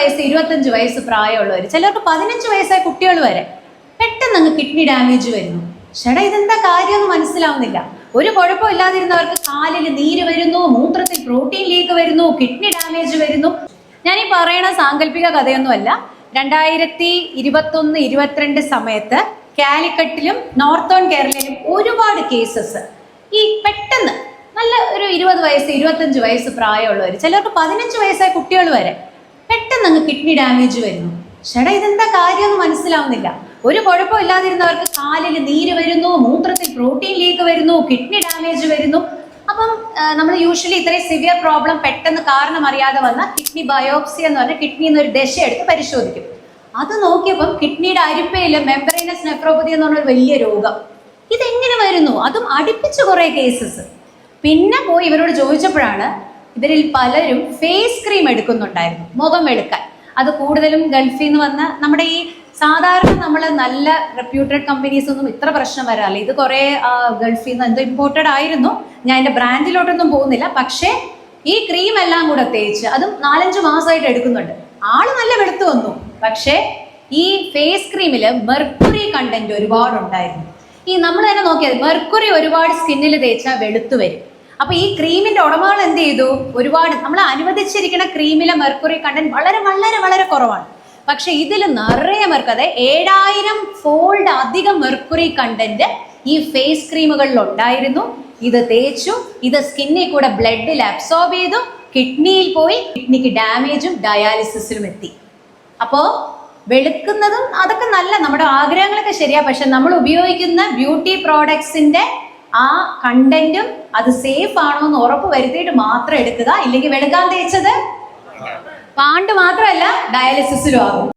വയസ്സ് 25 വയസ്സ് പ്രായമുള്ളവർ, ചിലർക്ക് 15 വയസ്സായ കുട്ടികൾ വരെ പെട്ടെന്ന് അങ്ങ് കിഡ്നി ഡാമേജ് വരുന്നു. ചേട്ടാ ഇതെന്താ കാര്യമൊന്നും മനസ്സിലാവുന്നില്ല. ഒരു കുഴപ്പമില്ലാതിരുന്നവർക്ക് കാലിൽ നീര് വരുന്നു, മൂത്രത്തിൽ പ്രോട്ടീൻ ലീക്ക് വരുന്നു, കിഡ്നി ഡാമേജ് വരുന്നു. ഞാൻ ഈ പറയണ സാങ്കല്പിക കഥയൊന്നുമല്ല. 2021-22 സമയത്ത് കാലിക്കട്ടിലും നോർത്തേൺ കേരളയിലും ഒരുപാട് കേസസ് ഈ പെട്ടെന്ന് നല്ല ഒരു 20 വയസ്സ് 25 വയസ്സ് പ്രായമുള്ളവർ, ചിലർക്ക് 15 വയസ്സായ കുട്ടികൾ വരെ പെട്ടെന്ന് അങ്ങ് കിഡ്നി ഡാമേജ് വരുന്നു. ചേട്ടാ ഇതെന്താ കാര്യമൊന്നും മനസ്സിലാവുന്നില്ല. ഒരു കുഴപ്പമില്ലാതിരുന്നവർക്ക് കാലിൽ നീര് വരുന്നു, മൂത്രത്തിൽ പ്രോട്ടീൻ ലീക്ക് വരുന്നു, കിഡ്നി ഡാമേജ് വരുന്നു. അപ്പം നമ്മൾ യൂഷ്വലി ഇത്രയും സിവിയർ പ്രോബ്ലം പെട്ടെന്ന് കാരണം അറിയാതെ വന്ന കിഡ്നി ബയോപ്സി എന്ന് പറഞ്ഞാൽ കിഡ്നിന്ന് ഒരു ദശ എടുത്ത് പരിശോധിക്കും. അത് നോക്കിയപ്പം കിഡ്നിയുടെ അരിപ്പയിൽ മെംബ്രേനസ് നെഫ്രോപ്പതി എന്ന് പറഞ്ഞൊരു വലിയ രോഗം. ഇതെങ്ങനെ വരുന്നു? അതും അടുപ്പിച്ച് കുറേ കേസസ്. പിന്നെ പോയി ഇവരോട് ചോദിച്ചപ്പോഴാണ് ഇവരിൽ പലരും ഫേസ് ക്രീം എടുക്കുന്നുണ്ടായിരുന്നു മുഖം വെളുക്കാൻ. അത് കൂടുതലും ഗൾഫിൽ നിന്ന് വന്ന നമ്മുടെ ഈ സാധാരണ നമ്മൾ നല്ല റെപ്യൂട്ടഡ് കമ്പനീസ് ഒന്നും ഇത്ര പ്രശ്നം വരാറില്ല. ഇത് കുറേ ഗൾഫിൽ നിന്ന് എന്തോ ഇമ്പോർട്ടഡ് ആയിരുന്നു. ഞാൻ എൻ്റെ ബ്രാൻഡിലോട്ടൊന്നും പോകുന്നില്ല. പക്ഷേ ഈ ക്രീം എല്ലാം കൂടെ തേച്ച് അതും 4-5 മാസമായിട്ട് എടുക്കുന്നുണ്ട്. ആള് നല്ല വെളുത്തു വന്നു. പക്ഷേ ഈ ഫേസ് ക്രീമിൽ മെർക്കുറി കണ്ടന്റ് ഒരുപാടുണ്ടായിരുന്നു. ഈ നമ്മൾ തന്നെ നോക്കിയാൽ മെർക്കുറി ഒരുപാട് സ്കിന്നിൽ തേച്ചാൽ വെളുത്തു വരും. അപ്പൊ ഈ ക്രീമിന്റെ ഉടമകൾ എന്ത് ചെയ്തു? ഒരുപാട് നമ്മൾ അനുവദിച്ചിരിക്കുന്ന ക്രീമിലെ മെർക്കുറി കണ്ടന്റ് വളരെ വളരെ വളരെ കുറവാണ്. പക്ഷെ ഇതിൽ നിറയെ അതായത് 7000 ഫോൾഡ് അധികം മെർക്കുറി കണ്ടന്റ് ഈ ഫേസ് ക്രീമുകളിൽ ഉണ്ടായിരുന്നു. ഇത് തേച്ചു, ഇത് സ്കിന്നിൽ കൂടെ ബ്ലഡിൽ അബ്സോർബ് ചെയ്തു, കിഡ്നിയിൽ പോയി, കിഡ്നിക്ക് ഡാമേജും ഡയാലിസിസിലും എത്തി. അപ്പോൾ വെളുക്കുന്നതും അതൊക്കെ നല്ല നമ്മുടെ ആഗ്രഹങ്ങളൊക്കെ ശരിയാ. പക്ഷെ നമ്മൾ ഉപയോഗിക്കുന്ന ബ്യൂട്ടി പ്രോഡക്ട്സിന്റെ ആ കണ്ടന്റും അത് സേഫ് ആണോ എന്ന് ഉറപ്പ് വരുത്തിയിട്ട് മാത്രം എടുക്കുക. ഇല്ലെങ്കിൽ വെളുക്കാൻ തേച്ചത് പാണ്ട് മാത്രമല്ല ഡയാലിസിസിലും ആകും.